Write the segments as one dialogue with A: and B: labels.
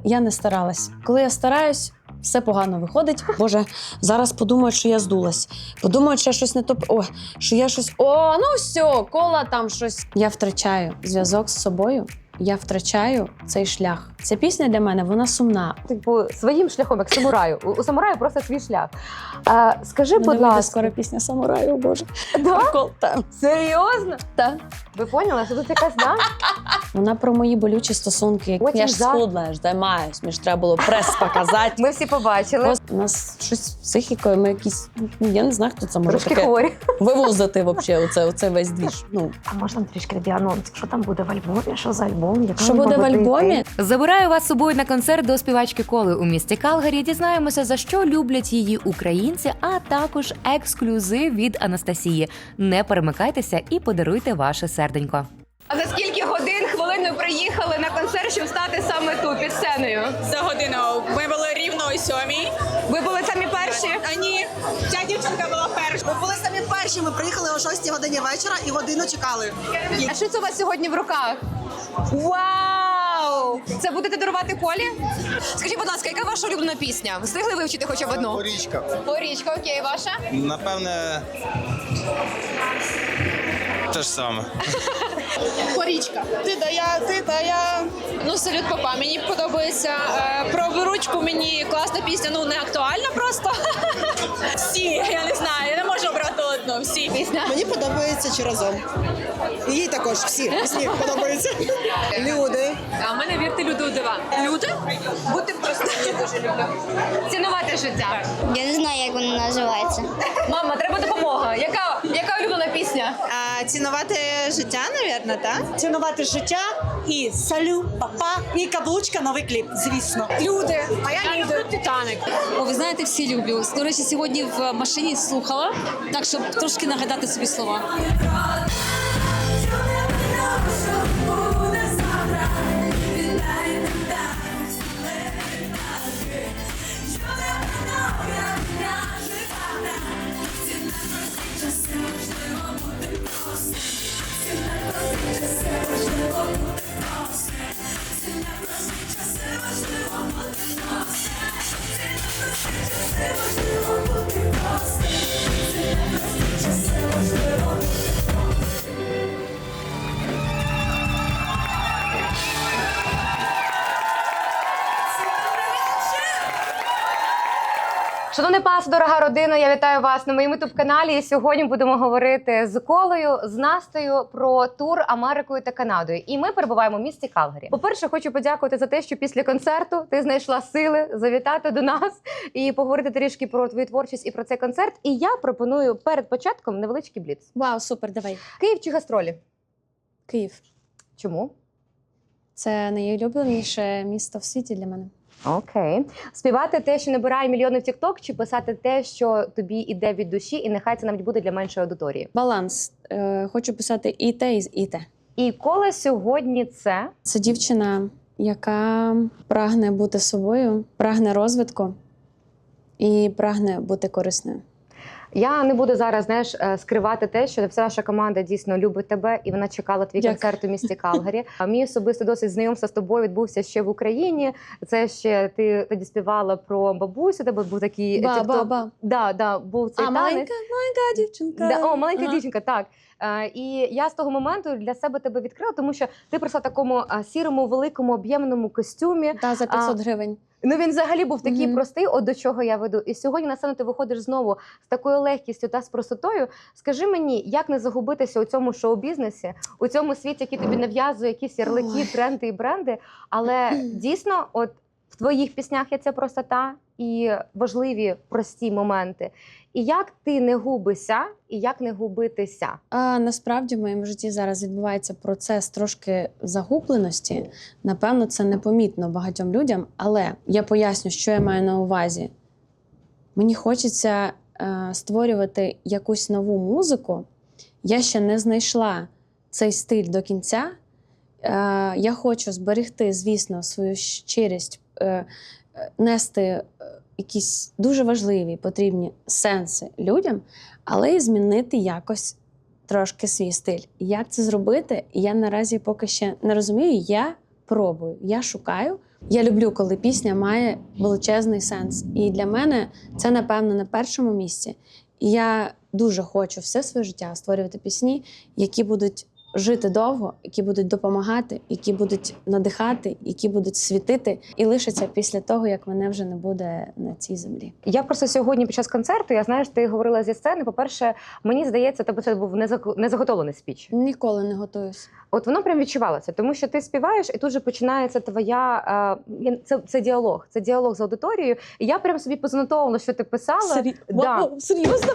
A: Я не старалась. Коли я стараюсь, все погано виходить. Боже, зараз подумають, що я здулась. Подумають, що я щось не то... О, що я щось... О, ну все, кола там щось. Я втрачаю зв'язок з собою. Я втрачаю цей шлях. Ця пісня для мене, вона сумна.
B: Типу, своїм шляхом, як самураю. У самураю просто свій шлях. Скажи, будь ласка.
A: Скоро пісня «Самураю», о Боже.
B: Да?
A: Прикол, так.
B: Серйозно?
A: Так.
B: Ви поняли, що тут якась, да?
A: Вона про мої болючі стосунки.
B: Потім
A: Я ж схудла, я ж займаюсь. Мені ж треба було прес показати.
B: Ми всі побачили.
A: У нас щось з психікою, ми якісь, я не знаю, хто це може
B: Трошки
A: таке
B: хворі.
A: вивозити взагалі, оце весь двіж. Ну,
B: А можна трішки тобі анонс? Що там буде в альбомі? Що за альбом? Яка
A: що буде в альбомі?
C: Забираю вас з собою на концерт до співачки Коли у місті Калгарі. Дізнаємося, за що люблять її українці, а також ексклюзив від Анастасії. Не перемикайтеся і подаруйте ваше серденько.
B: А за скільки годин, хвилин ви приїхали на концерт, щоб стати саме тут, під сценою?
D: За годину. Ми були рівно о 7:00.
B: Ви були самі перші?
D: А ні, ця дівчинка була перша.
E: Ми були самі перші, ми приїхали о 6 годині вечора і годину чекали.
B: А що це у вас сьогодні в руках? Вау! Це будете дарувати Колі? Скажіть, будь ласка, яка ваша улюблена пісня? Встигли вивчити хоча б одну?
F: Порічка.
B: Порічка, окей, ваша?
F: Напевне, те ж саме.
D: Порічка. Ти та я. Ну, салют папа, мені подобається. Про виручку мені класна пісня, ну не актуальна просто. Всі, я не знаю, я не можу обрати одну, всі.
B: Пісня?
E: Мені подобається «Чи разом». І їй також всі пісні подобаються. Люди.
D: А в мене вірте люди дива. Люди? Бути просто дуже люблю.
B: Цінувати життя.
G: Я не знаю, як вона називається.
B: Мама, треба допомога. Яка улюблена пісня?
E: Цінувати життя, мабуть, так?
H: Цінувати життя і салю, папа, і каблучка, новий кліп, звісно.
D: Люди. А я люблю Титаник.
I: О, ви знаєте, всі люблю. До речі, сьогодні в машині слухала, так, щоб трошки нагадати собі слова.
B: Шановний пас, дорога родина, я вітаю вас на моєму ютуб-каналі. І сьогодні будемо говорити з Колею, з Настею про тур Америкою та Канадою. І ми перебуваємо в місті Калгарі. По-перше, хочу подякувати за те, що після концерту ти знайшла сили завітати до нас і поговорити трішки про твою творчість і про цей концерт. І я пропоную перед початком невеличкий бліц.
A: Вау, супер, давай.
B: Київ чи гастролі?
A: Київ.
B: Чому?
A: Це найулюбленіше місто в світі для мене.
B: Окей. Співати те, що набирає мільйони в TikTok, чи писати те, що тобі йде від душі, і нехай це навіть буде для меншої аудиторії?
A: Баланс. Хочу писати і те, і те.
B: І Кола сьогодні це?
A: Це дівчина, яка прагне бути собою, прагне розвитку і прагне бути корисною.
B: Я не буду зараз, знаєш, скривати те, що вся наша команда дійсно любить тебе, і вона чекала твій
A: Дякую.
B: концерт у місті Калгарі. А мій особисто досить знайомство з тобою відбувся ще в Україні. Це ще ти тоді співала про бабусю, тебе був такий
A: Ба-ба-ба.
B: Да, був цей танець.
A: Маленька дівчинка.
B: Маленька дівчинка, так. І я з того моменту для себе тебе відкрила, тому що ти прийшла в такому сірому, великому, об'ємному костюмі.
A: Та, за 500 гривень.
B: Ну він взагалі був такий
A: Мгм.
B: простий, от до чого я веду. І сьогодні на сцену ти виходиш знову з такою легкістю та з простотою. Скажи мені, як не загубитися у цьому шоу-бізнесі, у цьому світі, який тобі нав'язує якісь ярлики,
A: Ой.
B: тренди і бренди, але дійсно, от в твоїх піснях є ця простота і важливі прості моменти. І як ти не губишся, і як не губитися?
A: А насправді в моєму житті зараз відбувається процес трошки загубленості. Напевно, це непомітно багатьом людям, але я поясню, що я маю на увазі. Мені хочеться створювати якусь нову музику. Я ще не знайшла цей стиль до кінця. Я хочу зберегти, звісно, свою щирість, нести якісь дуже важливі, потрібні сенси людям, але і змінити якось трошки свій стиль. Як це зробити, я наразі поки ще не розумію. Я пробую, я шукаю, Я люблю, коли пісня має величезний сенс. І для мене це, напевно, на першому місці. І я дуже хочу все своє життя створювати пісні, які будуть жити довго, які будуть допомагати, які будуть надихати, які будуть світити і лишаться після того, як мене вже не буде на цій землі.
B: Я просто сьогодні під час концерту, я знаєш, ти говорила зі сцени. По-перше, мені здається, тебе це був незаготовлений спіч.
A: Ніколи не готуюсь.
B: От воно прям відчувалося, тому що ти співаєш, і тут же починається твоя це діалог. Це діалог з аудиторією. І я прям собі позанотовувала, що ти писала.
A: Вау, серйозно?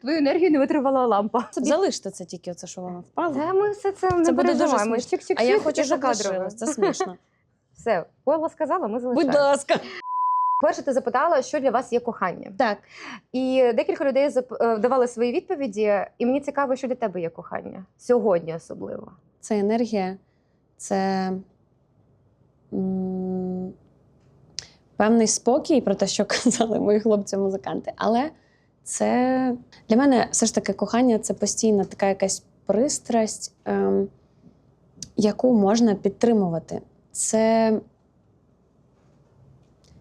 B: Твою енергію не витримала лампа.
A: Залиште це тільки, оце, що воно впало.
B: Та ми все це не
A: Це буде дуже
B: переживаємо.
A: смішно.
B: Чик-чик-чик,
A: А я
B: і
A: хочу, щоб
B: закадрово.
A: лишилось. Це смішно.
B: Все, Пола сказала, ми залишаємо.
A: Будь ласка.
B: Перше, ти запитала, що для вас є кохання.
A: Так.
B: І декілька людей давали свої відповіді, і мені цікаво, що для тебе є кохання. Сьогодні особливо.
A: Це енергія, це певний спокій, про те, що казали мої хлопці-музиканти. Але це для мене все ж таки кохання це постійна така якась пристрасть, яку можна підтримувати. Це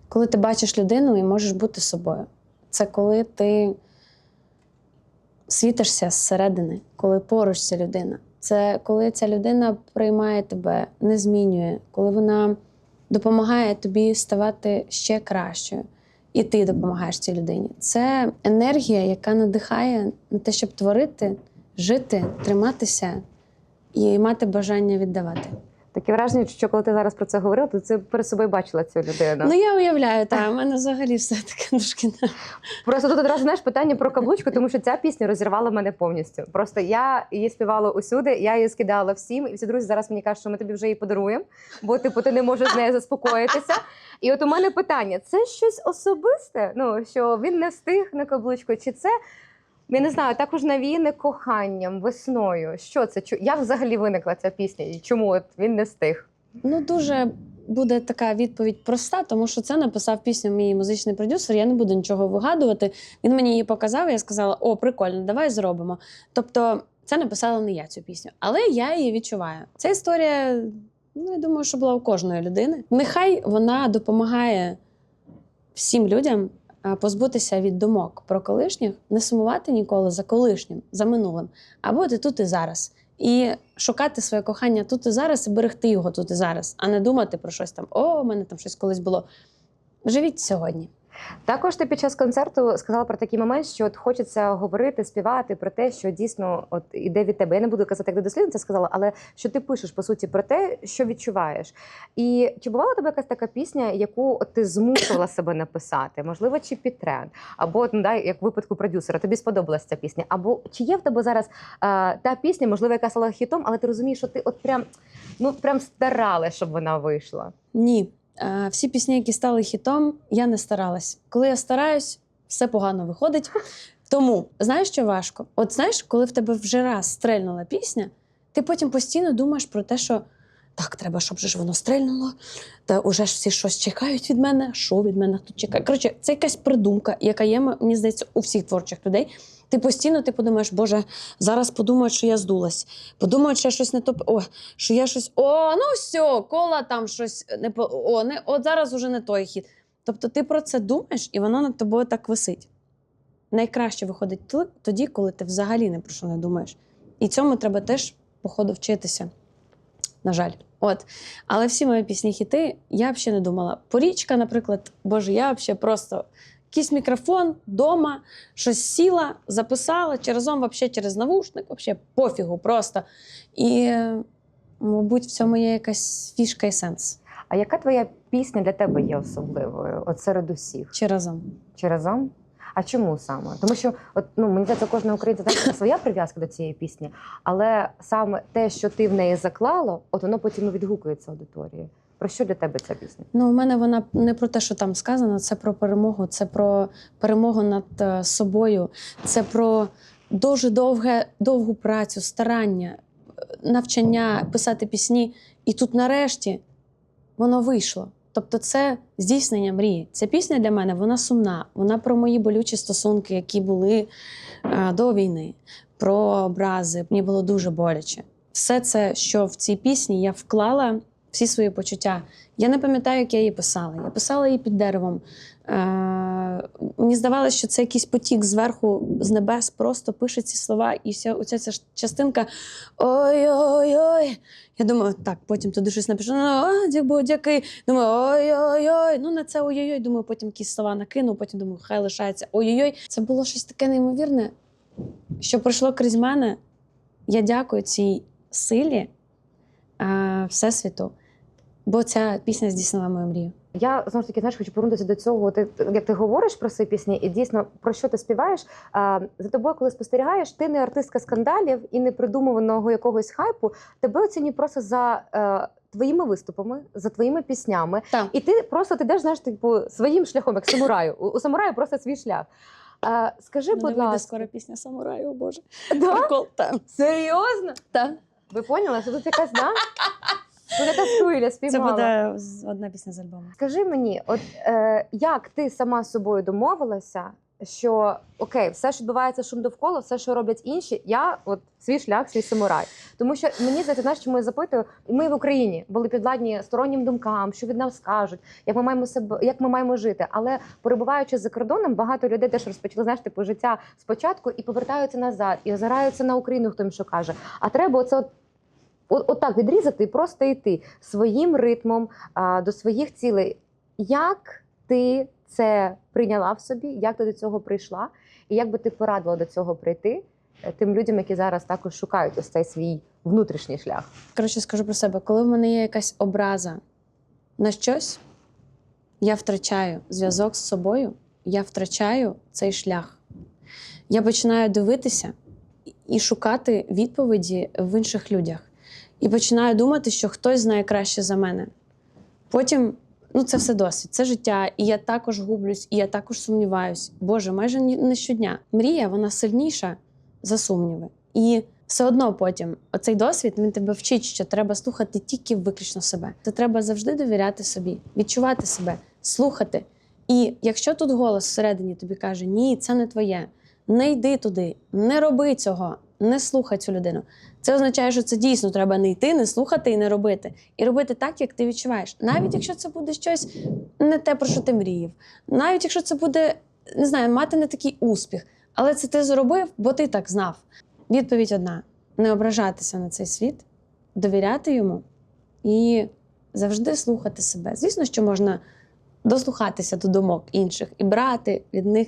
A: коли ти бачиш людину і можеш бути собою. Це коли ти світишся зсередини, коли поруч ця людина. Це коли ця людина приймає тебе, не змінює, коли вона допомагає тобі ставати ще кращою. І ти допомагаєш цій людині. Це енергія, яка надихає на те, щоб творити, жити, триматися і мати бажання віддавати.
B: Таке враження, що коли ти зараз про це говорила, то ти перед собою бачила цю людину.
A: Ну, я уявляю, так, у мене взагалі все таке трошки.
B: Просто тут одразу, знаєш, питання про каблучку, тому що ця пісня розірвала мене повністю. Просто я її співала усюди, я її скидала всім, і всі друзі зараз мені кажуть, що ми тобі вже її подаруємо, бо типу ти не можеш з нею заспокоїтися. І от у мене питання, це щось особисте? Ну, що він не встиг на каблучку, чи це, я не знаю, також навіяне коханням, весною? Що це? Як взагалі виникла ця пісня? І чому от він не встиг?
A: Ну, дуже буде така відповідь проста, тому що це написав пісню мій музичний продюсер, я не буду нічого вигадувати. Він мені її показав, я сказала, о, прикольно, давай зробимо. Тобто це написала не я цю пісню, але я її відчуваю. Ця історія, ну, я думаю, що була у кожної людини. Нехай вона допомагає всім людям позбутися від думок про колишніх, не сумувати ніколи за колишнім, за минулим, а бути тут і зараз. І шукати своє кохання тут і зараз, і берегти його тут і зараз, а не думати про щось там, о, у мене там щось колись було. Живіть сьогодні.
B: Також ти під час концерту сказала про такий момент, що от хочеться говорити, співати про те, що дійсно от іде від тебе. Я не буду казати, як ти дослідно це сказала, але що ти пишеш, по суті, про те, що відчуваєш. І чи бувала у тебе якась така пісня, яку от ти змусила себе написати? Можливо, чи під тренд? Або, ну, да, як в випадку продюсера, тобі сподобалася ця пісня? Або чи є в тебе зараз та пісня, можливо, яка стала хітом, але ти розумієш, що ти от прям старалась, щоб вона вийшла?
A: Ні. Всі пісні, які стали хітом, я не старалась. Коли я стараюсь, все погано виходить. Тому, знаєш, що важко? От знаєш, коли в тебе вже раз стрельнула пісня, ти потім постійно думаєш про те, що так, треба, щоб же ж воно стрельнуло, та уже ж всі щось чекають від мене, що від мене тут чекає. Коротше, це якась придумка, яка є, мені здається, у всіх творчих людей. Ти постійно подумаєш, боже, зараз подумають, що я здулась. Подумають, що я щось не то, що я щось, ну все, кола там щось, от зараз уже не той хід. Тобто ти про це думаєш, і воно над тобою так висить. Найкраще виходить тоді, коли ти взагалі не про що не думаєш. І цьому треба теж, походу, вчитися. На жаль. Але всі мої пісні хіти, я взагалі не думала. Порічка, наприклад, боже, я взагалі просто якийсь мікрофон, дома, щось сіла, записала, чи разом взагалі через навушник, взагалі пофігу просто. І, мабуть, в цьому є якась фішка і сенс.
B: А яка твоя пісня для тебе є особливою, от серед усіх?
A: Чи разом?
B: Чи разом? А чому саме? Тому що, мені здається, кожна українця знає своя прив'язка до цієї пісні, але саме те, що ти в неї заклала, от воно потім і відгукується аудиторії. Про що для тебе ця пісня?
A: У мене вона не про те, що там сказано, це про перемогу, це про перемогу над собою, це про дуже довгу працю, старання, навчання, писати пісні. І тут нарешті воно вийшло. Тобто це здійснення мрії. Ця пісня для мене, вона сумна. Вона про мої болючі стосунки, які були до війни, про образи. Мені було дуже боляче. Все це, що в цій пісні я вклала всі свої почуття. Я не пам'ятаю, як я її писала. Я писала її під деревом. Мені здавалося, що це якийсь потік зверху, з небес, просто пише ці слова, і вся оця ця частинка ой-ой-ой. Я думаю, так, потім туди щось напишу, дякую. Думаю, ой-ой-ой. Ну, на це ой-ой-ой. Думаю, потім якісь слова накину, потім думаю, хай лишається ой-ой-ой. Це було щось таке неймовірне, що пройшло крізь мене. Я дякую цій силі Всесвіту, бо ця пісня здійснила мою мрію.
B: Я, знову ж таки, знаєш, хочу повернутися до цього. Як ти говориш про свої пісні, і дійсно, про що ти співаєш, за тобою, коли спостерігаєш, ти не артистка скандалів і не придумуваного якогось хайпу, тебе оцінюють просто за твоїми виступами, за твоїми піснями.
A: Так.
B: І ти просто йдеш, знаєш, типу, своїм шляхом, як самураю. У самураю просто свій шлях. Скажи, будь ласка.
A: Скоро пісня «Самураю», о Боже.
B: Да?
A: Прикол, так.
B: Серйозно?
A: Так.
B: Ви поняли, що тут якась, да? Буде та хвиля спіймала.
A: Це буде одна пісня з альбому.
B: Скажи мені, от як ти сама з собою домовилася, що окей, все, що відбувається шум довкола, все, що роблять інші, я от свій шлях, свій самурай. Тому що мені здається, знаєш, чому я запитую, ми в Україні були підвладні стороннім думкам, що від нас скажуть, як ми маємо жити. Але перебуваючи за кордоном, багато людей теж розпочали, знаєш, типу, життя спочатку і повертаються назад, і озираються на Україну, хто їм що каже. А треба оце отак відрізати і просто йти своїм ритмом до своїх цілей. Як ти це прийняла в собі, як ти до цього прийшла, і як би ти порадила до цього прийти тим людям, які зараз також шукають ось цей свій внутрішній шлях?
A: Коротше, скажу про себе, коли в мене є якась образа на щось, я втрачаю зв'язок з собою, я втрачаю цей шлях. Я починаю дивитися і шукати відповіді в інших людях. І починаю думати, що хтось знає краще за мене. Потім, це все досвід, це життя, і я також гублюсь, і я також сумніваюсь. Боже, майже не щодня. Мрія, вона сильніша за сумніви. І все одно потім оцей досвід, він тебе вчить, що треба слухати тільки виключно себе. Це треба завжди довіряти собі, відчувати себе, слухати. І якщо тут голос всередині тобі каже, ні, це не твоє, не йди туди, не роби цього, не слухай цю людину. Це означає, що це дійсно треба не йти, не слухати і не робити. І робити так, як ти відчуваєш. Навіть якщо це буде щось не те, про що ти мріяв. Навіть якщо це буде, не знаю, мати не такий успіх. Але це ти зробив, бо ти так знав. Відповідь одна. Не ображатися на цей світ, довіряти йому і завжди слухати себе. Звісно, що можна дослухатися до думок інших і брати від них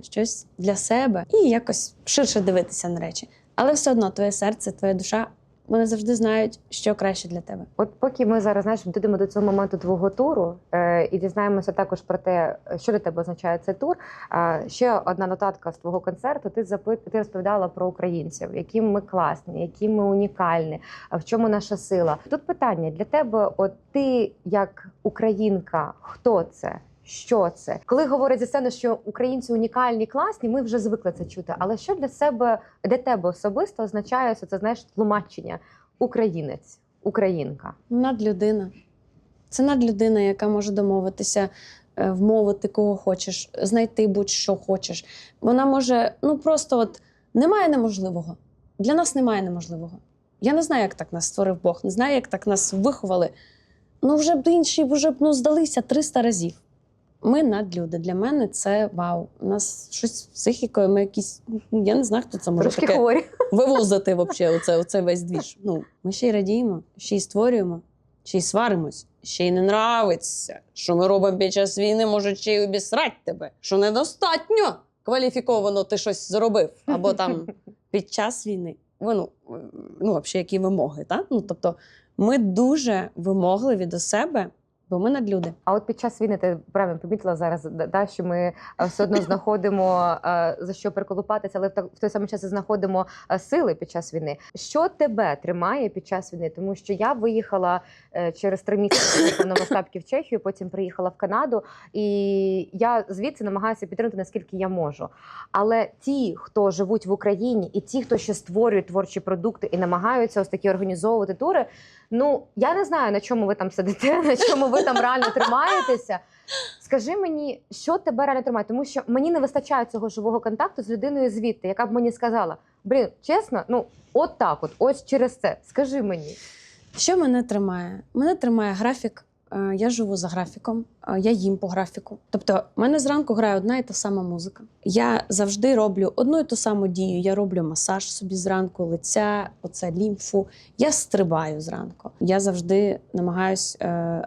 A: щось для себе і якось ширше дивитися на речі. Але все одно твоє серце, твоя душа, вони завжди знають, що краще для тебе.
B: От поки ми зараз, знаєш, дійдемо до цього моменту твого туру і дізнаємося також про те, що для тебе означає цей тур, ще одна нотатка з твого концерту. Ти розповідала про українців, які ми класні, які ми унікальні, в чому наша сила. Тут питання для тебе, от ти як українка, хто це? Що це? Коли говорять зі сцени, що українці унікальні, класні, ми вже звикли це чути. Але що для тебе особисто означає це, знаєш, тлумачення українець, українка?
A: Надлюдина. Це надлюдина, яка може домовитися, вмовити кого хочеш, знайти будь-що хочеш. Вона може, просто немає неможливого. Для нас немає неможливого. Я не знаю, як так нас створив Бог, не знаю, як так нас виховали. Вже б інші здалися 300 разів. Ми надлюди. Для мене це вау. У нас щось з психікою, ми якісь, я не знаю, хто це може
B: Трошки
A: таке
B: хворі.
A: вивозити оце весь двіж. Ми ще й радіємо, ще й створюємо, ще й сваримось, ще й не нравиться, що ми робимо під час війни, може ще й обісрать тебе, що недостатньо кваліфіковано ти щось зробив, або там під час війни. Взагалі, які вимоги, так? Тобто ми дуже вимогливі до себе, бо ми надлюди.
B: А от під час війни, ти правильно помітила зараз, що ми все одно знаходимо за що приколупатися, але в той самий час і знаходимо сили під час війни. Що тебе тримає під час війни? Тому що я виїхала через 3 місяці повномасштабки в Чехію, потім приїхала в Канаду, і я звідси намагаюся підтримати, наскільки я можу. Але ті, хто живуть в Україні, і ті, хто ще створюють творчі продукти і намагаються ось такі організовувати тури, я не знаю, на чому ви там сидите, на чому ви там реально тримаєтеся. Скажи мені, що тебе реально тримає? Тому що мені не вистачає цього живого контакту з людиною звідти, яка б мені сказала, чесно, от так ось через це. Скажи мені.
A: Що мене тримає? Мене тримає графік. Я живу за графіком, я їм по графіку. Тобто, в мене зранку грає одна і та сама музика. Я завжди роблю одну і ту саму дію. Я роблю масаж собі зранку, лиця, оце лімфу. Я стрибаю зранку. Я завжди намагаюсь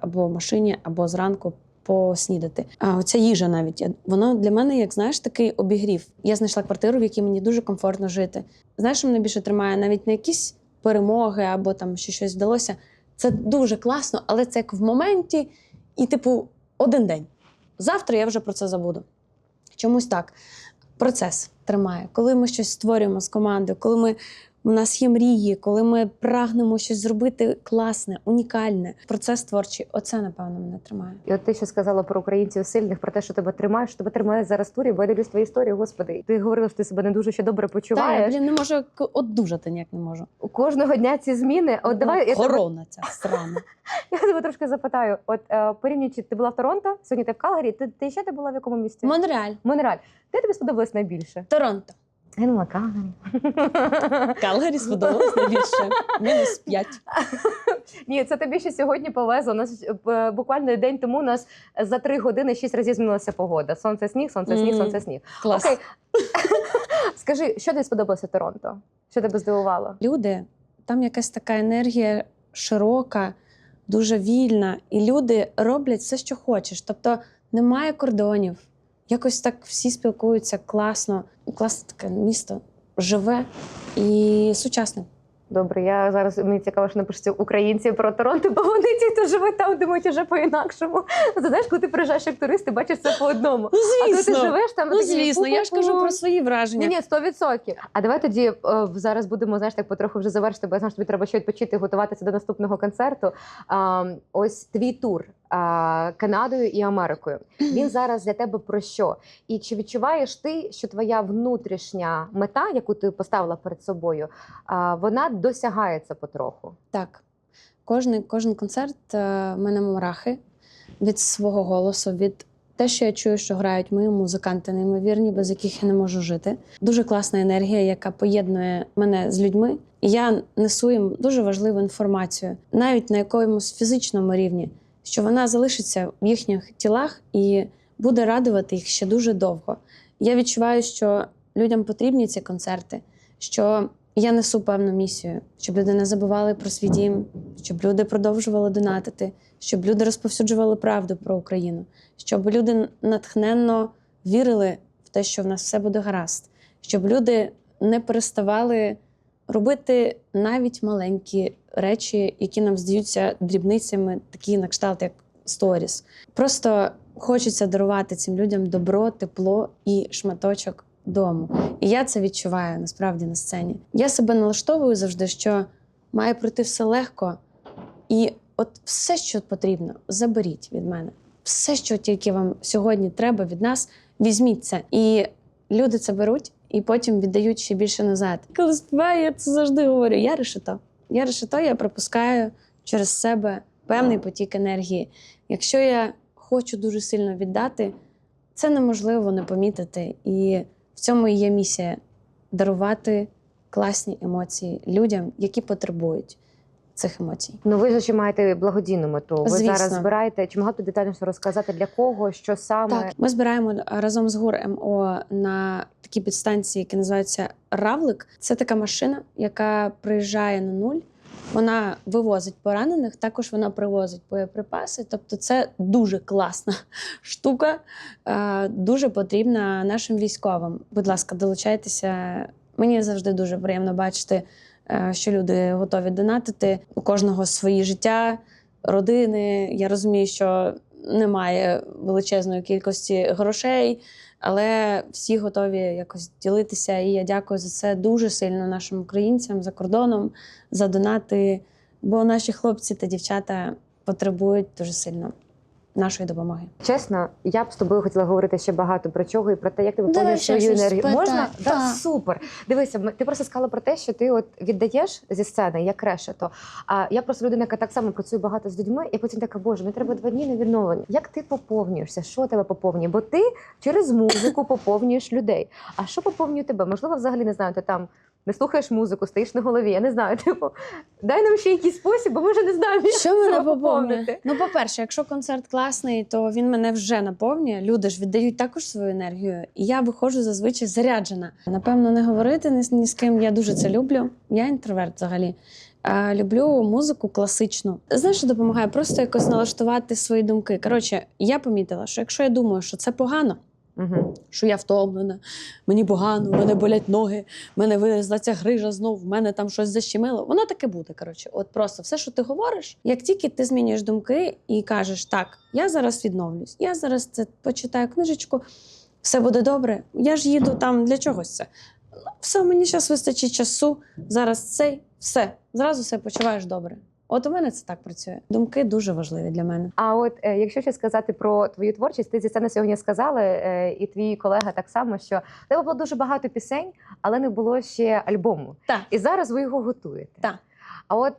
A: або в машині, або зранку поснідати. А оця їжа навіть, воно для мене, як знаєш, такий обігрів. Я знайшла квартиру, в якій мені дуже комфортно жити. Знаєш, що мене більше тримає? Навіть не якісь перемоги або там ще щось вдалося. Це дуже класно, але це як в моменті і, типу, один день. Завтра я вже про це забуду. Чомусь так. Процес тримає. Коли ми щось створюємо з командою, коли у нас є мрії, коли ми прагнемо щось зробити класне, унікальне. Процес творчий, оце, напевно, мене тримає.
B: І от ти що сказала про українців сильних, про те, що тебе тримаєш, що тебе тримає зараз турі, бо я дивлюсь твої історії, господи. Ти говорила, що ти себе не дуже ще добре
A: Так, я,
B: почуваєш.
A: не можу одужати, ніяк не можу.
B: Кожного дня ці зміни. От давай я тебе,
A: Корона ця срана.
B: я тебе трошки запитаю. От порівнюючи, ти була в Торонто, сьогодні ти в Калгарі, ти ще ти була в якому місті?
A: Монреаль,
B: Монреаль. Де тобі сподобалось найбільше?
A: Торонто.
B: Я думала, Калгарі.
A: Калгарі сподобалось найбільше. -5.
B: Ні, це тобі ще сьогодні повезло. У нас буквально день тому у нас за 3 години 6 разів змінилася погода. Сонце, сніг, сонце, сніг, сонце, сніг.
A: Клас.
B: Окей. Скажи, що тобі сподобалося в Торонто? Що тебе здивувало?
A: Люди, там якась така енергія широка, дуже вільна, і люди роблять все, що хочеш. Тобто немає кордонів. Якось так всі спілкуються класно. Класне таке місто, живе і сучасне.
B: Добре, я зараз мені цікаво, що напишуться українці про Торонто, бо вони ті, хто живуть там, думають уже по-інакшому. Ти знаєш, коли ти приїжджаєш як турист, ти бачиш це по одному.
A: Ну,
B: А коли ти
A: звісно.
B: живеш там,
A: Ну,
B: такі,
A: звісно, я ж кажу
B: «Пу-пу-пу».
A: про свої враження.
B: Ні, 100%. А давай тоді зараз будемо, знаєш, так потроху вже завершити, бо я знаю, що тобі треба ще відпочити і готуватися до наступного концерту. Ось твій тур Канадою і Америкою. Він зараз для тебе про що? І чи відчуваєш ти, що твоя внутрішня мета, яку ти поставила перед собою, вона досягається потроху?
A: Так. Кожен концерт в мене мурахи від свого голосу, від те, що я чую, що грають мої музиканти неймовірні, без яких я не можу жити. Дуже класна енергія, яка поєднує мене з людьми. І я несу їм дуже важливу інформацію, навіть на якомусь фізичному рівні, що вона залишиться в їхніх тілах і буде радувати їх ще дуже довго. Я відчуваю, що людям потрібні ці концерти, що я несу певну місію, щоб люди не забували про свій дім, щоб люди продовжували донатити, щоб люди розповсюджували правду про Україну, щоб люди натхненно вірили в те, що в нас все буде гаразд, щоб люди не переставали робити навіть маленькі речі, які нам здаються дрібницями, такі на кшталт, як сторіс. Просто хочеться дарувати цим людям добро, тепло і шматочок дому. І я це відчуваю насправді на сцені. Я себе налаштовую завжди, що має пройти все легко. І от все, що потрібно, заберіть від мене. Все, що тільки вам сьогодні треба від нас, візьміть це. І люди це беруть, і потім віддають ще більше назад. Коли співаю, я це завжди говорю. Я решето. Я пропускаю через себе певний потік енергії. Якщо я хочу дуже сильно віддати, це неможливо не помітити. І в цьому і є місія – дарувати класні емоції людям, які потребують цих емоцій.
B: Ну ви ж ще маєте благодійну мету. Ви
A: Звісно.
B: зараз збираєте. Чи могла б ти детальніше розказати, для кого, що саме?
A: Так, ми збираємо разом з ГУР МО на такій підстанції, яка називається «Равлик». Це така машина, яка приїжджає на нуль. Вона вивозить поранених, також вона привозить боєприпаси. Тобто це дуже класна штука, дуже потрібна нашим військовим. Будь ласка, долучайтеся. Мені завжди дуже приємно бачити, що люди готові донатити. У кожного свої життя, родини. Я розумію, що немає величезної кількості грошей, але всі готові якось ділитися. І я дякую за це дуже сильно нашим українцям за кордоном, за донати, бо наші хлопці та дівчата потребують дуже сильно нашої допомоги.
B: Чесно, я б з тобою хотіла говорити ще багато про чого і про те, як ти
A: Давай
B: виповнюєш
A: ще
B: свою
A: щось
B: енергію.
A: спитай.
B: Можна?
A: Так.
B: Да, супер. Дивися, ти просто сказала про те, що ти от віддаєш зі сцени, як решето. А я просто людина, яка так само працює багато з людьми, і потім така, боже, мені треба 2 дні на відновлення. Як ти поповнюєшся? Що тебе поповнює? Бо ти через музику поповнюєш людей. А що поповнює тебе? Можливо, взагалі не знаю, ти там не слухаєш музику, стоїш на голові. Я не знаю, типу, дай нам ще якийсь спосіб, бо ми вже не знаємо, як
A: Що мене
B: себе
A: поповнює?
B: поповнити.
A: Ну, по-перше, якщо концерт класний, то він мене вже наповнює. Люди ж віддають також свою енергію, і я виходжу зазвичай заряджена. Напевно, не говорити ні з ким. Я дуже це люблю. Я інтроверт взагалі. Люблю музику класичну. Знаєш, що допомагає? Просто якось налаштувати свої думки. Коротше, я помітила, що якщо я думаю, що це погано, що я втомлена, мені погано, в мене болять ноги, в мене вилізла ця грижа знов, в мене там щось защемило. Воно таке буде, коротше. От просто все, що ти говориш, як тільки ти змінюєш думки і кажеш, так, я зараз відновлюсь, я зараз це почитаю книжечку, все буде добре, я ж їду там для чогось це. Ну, все, мені зараз вистачить часу, зараз все, зразу все почуваєш добре. От у мене це так працює. Думки дуже важливі для мене.
B: А от якщо ще сказати про твою творчість, ти зі сцени сьогодні сказала, і твій колега так само, що в тебе було дуже багато пісень, але не було ще альбому.
A: Так.
B: І зараз ви його готуєте.
A: Так.
B: А от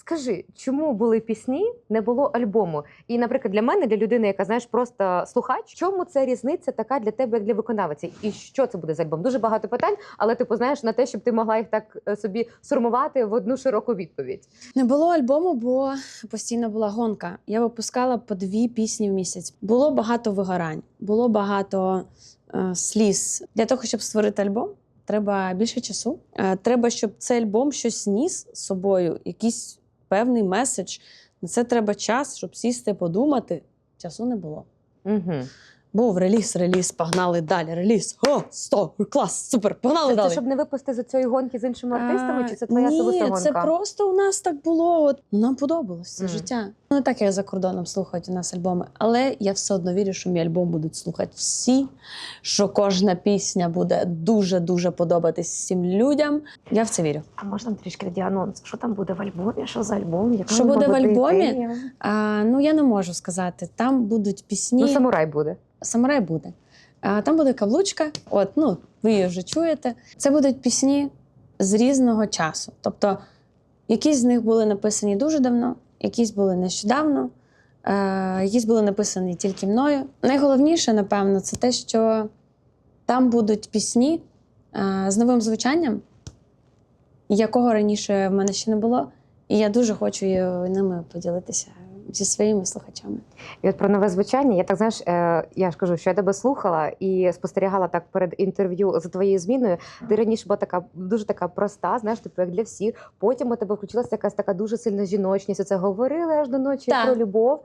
B: скажи, чому були пісні, не було альбому? І, наприклад, для мене, для людини, яка, знаєш, просто слухач, в чому ця різниця така для тебе, як для виконавиці? І що це буде за альбом? Дуже багато питань, але ти знаєш, на те, щоб ти могла їх так собі сформувати в одну широку відповідь.
A: Не було альбому, бо постійно була гонка. Я випускала по 2 пісні в місяць. Було багато вигорань, було багато сліз. Для того, щоб створити альбом, треба більше часу. Треба, щоб цей альбом щось ніс з собою, якийсь певний меседж. На це треба час, щоб сісти, подумати. Часу не було.
B: Угу.
A: Був реліз, погнали далі. Реліз, клас, супер, погнали далі.
B: Це щоб не випустити за цієї гонки з іншими артистами, чи це твоя
A: Ні,
B: особиста гонка?
A: це просто у нас так було. От, нам подобалось це
B: Мгм.
A: життя. Ну, не так, як за кордоном слухають у нас альбоми, але я все одно вірю, що мій альбом будуть слухати всі, що кожна пісня буде дуже-дуже подобатись всім людям. Я в це вірю.
B: А можна трішки тоді анонс? Що там буде в альбомі? Що за альбом? Яка
A: Що буде в альбомі?
B: ідея?
A: Ну, я не можу сказати. Там будуть пісні.
B: Ну, самурай буде.
A: Самурай буде. Там буде каблучка. Ви її вже чуєте. Це будуть пісні з різного часу. Тобто, якісь з них були написані дуже давно, якісь були нещодавно, якісь були написані тільки мною. Найголовніше, напевно, це те, що там будуть пісні з новим звучанням, якого раніше в мене ще не було. І я дуже хочу ними поділитися зі своїми слухачами.
B: І от про нове звучання, я так, знаєш, я ж кажу, що я тебе слухала і спостерігала так перед інтерв'ю за твоєю зміною. Ти раніше була така, дуже така проста, знаєш, типу, як для всіх. Потім у тебе включилася якась така дуже сильна жіночність. Оце говорили аж до ночі
A: Так.
B: про любов.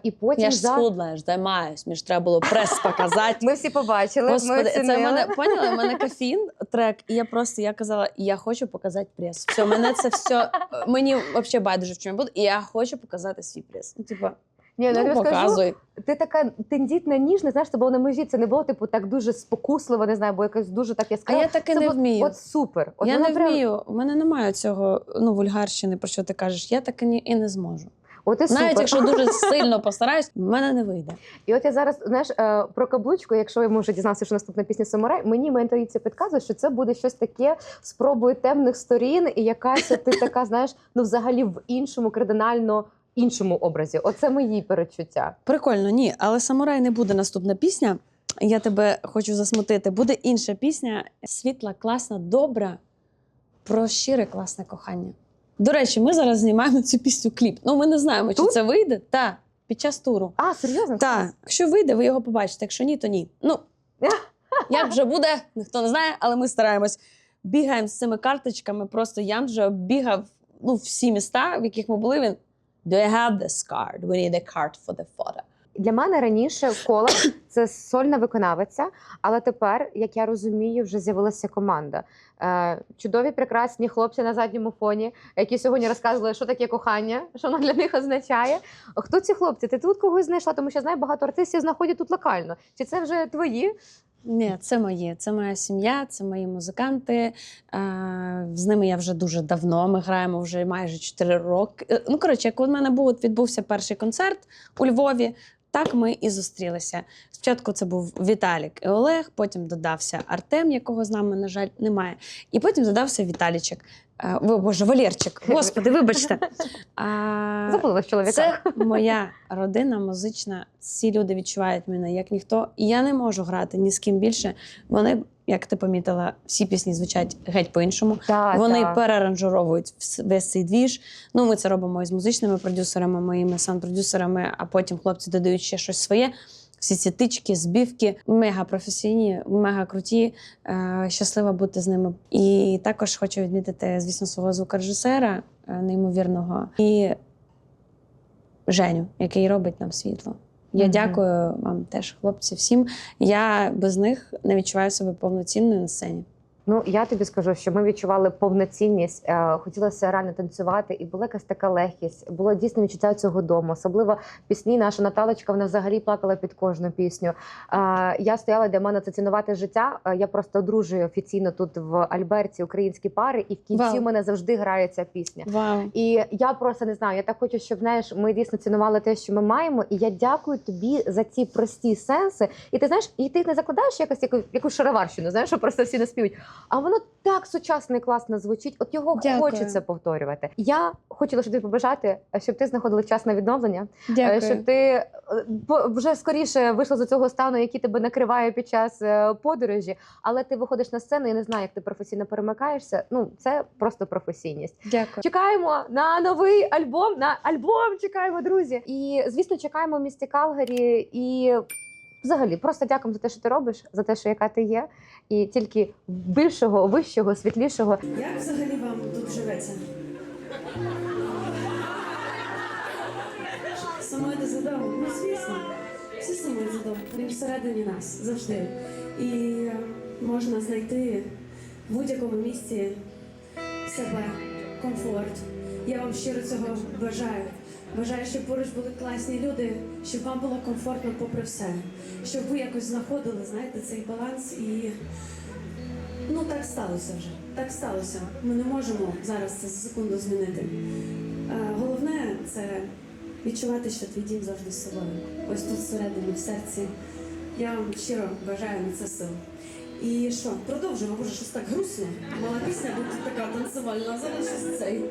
B: І потім
A: Я ж схудла, я ж займаюсь, мені ж треба було прес показати.
B: Ми всі побачили,
A: Господи,
B: ми
A: це в
B: оцінили.
A: мене, поняла? У мене кофеїн, трек, і я казала, я хочу показати прес. Все, мене це все, мені взагалі байдуже, в чому я буду, і я хочу показати свій прес. Ну, типа,
B: Ні, я тобі скажу,
A: показуй.
B: ти така тендітна, ніжна, знаєш, це було на межі, це не було, типу, так дуже спокусливо, не знаю, бо якось дуже так
A: А
B: яскраво.
A: я таки
B: Це
A: не
B: було-
A: вмію.
B: От супер. От
A: Я
B: воно
A: не
B: прям-
A: вмію, у мене немає цього, вульгарщини, про що ти кажеш. Я так і не зможу.
B: От і
A: Навіть
B: супер.
A: якщо дуже сильно постараюсь, в мене не вийде.
B: І от я зараз, знаєш, про каблучку, якщо ми вже дізнався, що наступна пісня «Самурай», мені моя інтуїція підказує, що це буде щось таке спробою темних сторін і якась ти така, знаєш, взагалі в іншому, кардинально іншому образі. Оце мої перечуття.
A: Прикольно, ні, але «Самурай» не буде наступна пісня. Я тебе хочу засмутити. Буде інша пісня, світла, класна, добра, про щире, класне кохання. До речі, ми зараз знімаємо цю пісню кліп. Ми не знаємо, чи
B: Тут?
A: це вийде. Так, під час туру.
B: А, серйозно?
A: Так, якщо вийде, ви його побачите. Якщо ні, то ні. Як вже буде, ніхто не знає, але ми стараємось. Бігаємо з цими карточками. Просто Ян вже оббігав всі міста, в яких ми були. Він Do you have this card? We need a card for the photo.
B: Для мене раніше Кола – це сольна виконавиця, але тепер, як я розумію, вже з'явилася команда. Чудові, прекрасні хлопці на задньому фоні, які сьогодні розказували, що таке кохання, що воно для них означає. Хто ці хлопці? Ти тут когось знайшла? Тому що, я знаю, багато артистів знаходять тут локально. Чи це вже твої?
A: Ні, це мої. Це моя сім'я, це мої музиканти. З ними я вже дуже давно. Ми граємо вже майже 4 роки. Як у мене відбувся перший концерт у Львові, так ми і зустрілися. Спочатку це був Віталік і Олег, потім додався Артем, якого з нами, на жаль, немає. І потім додався Віталічик. Валерчик. Господи, вибачте.
B: Забула чоловіка.
A: Це моя родина музична. Ці люди відчувають мене як ніхто. І я не можу грати ні з ким більше. Вони як ти помітила, всі пісні звучать геть по-іншому.
B: Вони
A: Переаранжировують весь цей двіж. Ну, ми це робимо із музичними продюсерами, моїми саунд-продюсерами, а потім хлопці додають ще щось своє. Всі ці тички, збивки мега професійні, мега круті. Щаслива бути з ними. І також хочу відмітити, звісно, свого звукорежисера неймовірного і Женю, який робить нам світло. Я дякую вам теж, хлопці, всім. Я без них не відчуваю себе повноцінною на сцені.
B: Ну, я тобі скажу, що ми відчували повноцінність, хотілося реально танцювати, і була якась така легкість, було дійсно відчуття цього дому. Особливо пісні, наша Наталочка, вона взагалі плакала під кожну пісню. Я стояла, для мене це цінувати життя. Я просто одружую офіційно тут в Альберті українські пари, і в кінці в мене завжди грає ця пісня.
A: Вау.
B: І я просто не знаю, я так хочу, щоб, знаєш, ми дійсно цінували те, що ми маємо, і я дякую тобі за ці прості сенси. І ти знаєш, і ти не закладаєш якусь шароварщину, знаєш, що просто всі наспівають. А воно так сучасно і класно звучить. От його хочеться повторювати. Я хотіла, щоб тобі побажати, щоб ти знаходила час на відновлення, щоб ти вже скоріше вийшла з цього стану, який тебе накриває під час подорожі, але ти виходиш на сцену, я не знаю, як ти професійно перемикаєшся. Ну, це просто професійність.
A: Дякую.
B: Чекаємо на новий альбом, чекаємо, друзі. І, звісно, чекаємо в місті Калгарі і взагалі, просто дякуємо за те, що ти робиш, за те, що яка ти є, і тільки більшого, вищого, світлішого.
J: Як взагалі вам тут живеться? Сумуєте за домом? Ну, звісно. Всі сумують за домом. Він всередині нас завжди. І можна знайти в будь-якому місці себе, комфорт. Я вам щиро цього бажаю. Бажаю, щоб поруч були класні люди, щоб вам було комфортно попри все. Щоб ви якось знаходили, знаєте, цей баланс і... Ну, так сталося вже. Так сталося. Ми не можемо зараз це за секунду змінити. Головне – це відчувати, що твій дім завжди з собою. Ось тут всередині, в серці. Я вам щиро бажаю на це сил. І що, продовжуємо, може, щось так грустно. Мала пісня буде така танцювальна, а зараз щось цей.